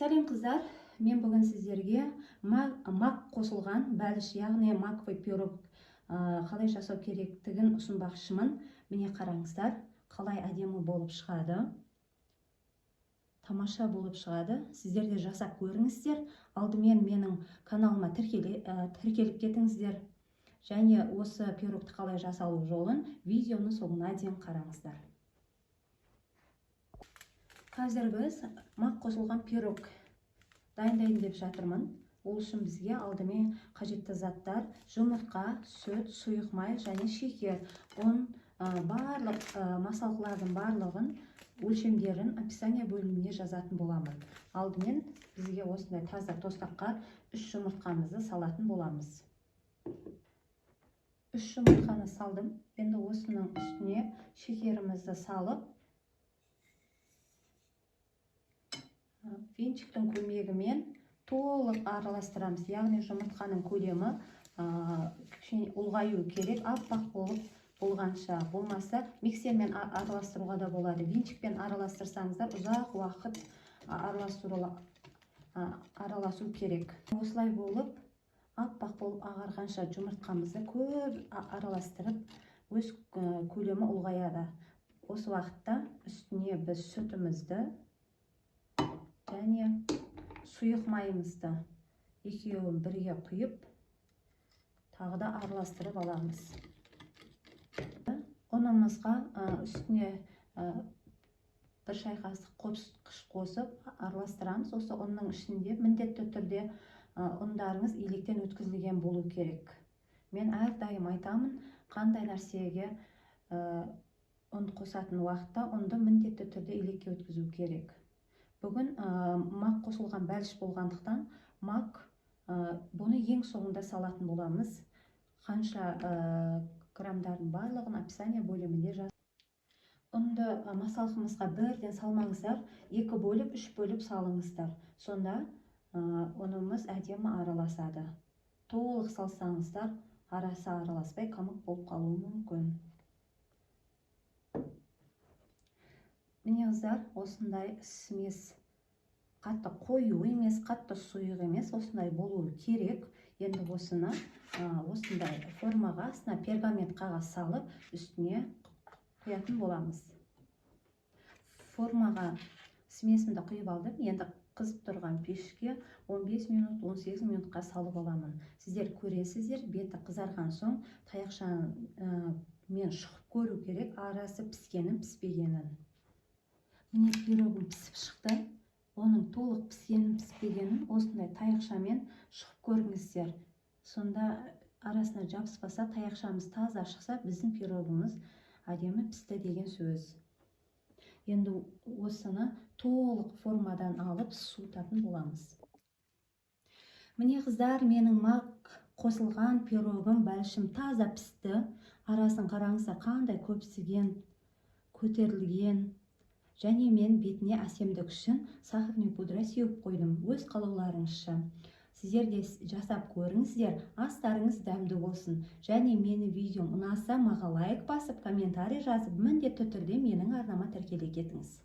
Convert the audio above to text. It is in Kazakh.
Сәлем қыздар, мен бүгін сіздерге мак қосылған бәліш, яғни маковый пирог қалай жасау керектігін ұсынбақшымын. Міне қараңыздар, қалай әдемі болып шығады. Тамаша болып шығады. Сіздер де жасап көріңіздер. Алдымен менің каналыма тіркеліп кетіңіздер. Және осы пирогты қалай жасалу жолын видеоны соңына дейін қараңыздар. Қазір біз мак қосылған пирог дайындайын деп жатырмын. Ол үшін бізге алдымен қажетті заттар: жұмыртқа, сүт, сұйық май және шекер. Барлық масалқылардың барлығын өлшемдерін описание бөліміне жазатын боламын. Алдымен бізге осындай таза тостаққа 3 жұмыртқамызды салатын боламыз. 3 жұмыртқаны салдым. Енді осының үстіне шекерімізді салып, венчиктің көмегімен толық араластырамыз. Яғни жұмыртқаның көлемі ұлғаю керек, аппақ болып болғанша. Болмаса миксермен араластыруға да болады. Венчикпен араластырсаңыздар ұзақ уақыт араласу керек. Осылай болып аппақ болып ағарғанша жұмыртқамызды көп араластырып, өз көлемі ұлғаяды. Осы уақытта үстіне біз сүтімізді және сұйық майымызды екеуін бірге құйып, тағы да араластырып аламыз. Ұнымызға үстіне 1 шай қасық қосқыш қосып араластырамыз. Осы ұнның ішінде міндетті түрде ұндарыңыз електен өткізілген болу керек. Мен әрдайым айтамын, қандай нәрсеге ұн қосатын уақытта ұнды міндетті түрде елекке өткізу керек. Бүгін мак қосылған бәліш болғандықтан бұны ең соңында салатын боламыз. Қанша граммдардың барлығын описание бөлімінде жаз. Ұнды масалқымызға бірден салмаңыздар, 2 бөліп, 3 бөліп салыңыздар. Сонда ұнымыз әдемі араласады. Толық салсаңыздар, арасы араласпай қамық болып қалуы мүмкін. Міне қыздар, осындай смес, қатты қою емес, қатты сұйық емес, осындай болуы керек. Енді осыны осындай формаға, астына пергамент қағаз салып, үстіне құятын боламыз. Формаға смесімді құйып алдым. Енді қызып тұрған пешке 15 минут, 18 минутқа салып аламын. Сіздер көресіздер, беті қызарған соң таяқшамен шұқып көру керек, арасы піскенін, піспегенін. Міне пирогым пісіп шықты. Оның толық піскенін, піспегенін осындай таяқшамен шұқып көріңіздер. Сонда арасына жабыспаса, таяқшамыз таза шықса, біздің пирогымыз әдемі пісті деген сөз. Енді осыны толық формадан алып суытатын боламыз. Міне қыздар, менің мак қосылған пирогым, бәлішім таза пісті. Арасын қараңыздар, қандай көпсіген, көтерілген. Және мен бетіне әсемдік үшін сахарный пудра сеуіп қойдым, өз қалауларыңызша. Сіздер де жасап көріңіздер, астарыңыз дәмді болсын. Және мені видеом ұнаса, маған лайк басып, комментарий жазып, міндетті түрде менің арнама тіркеле кетіңіз.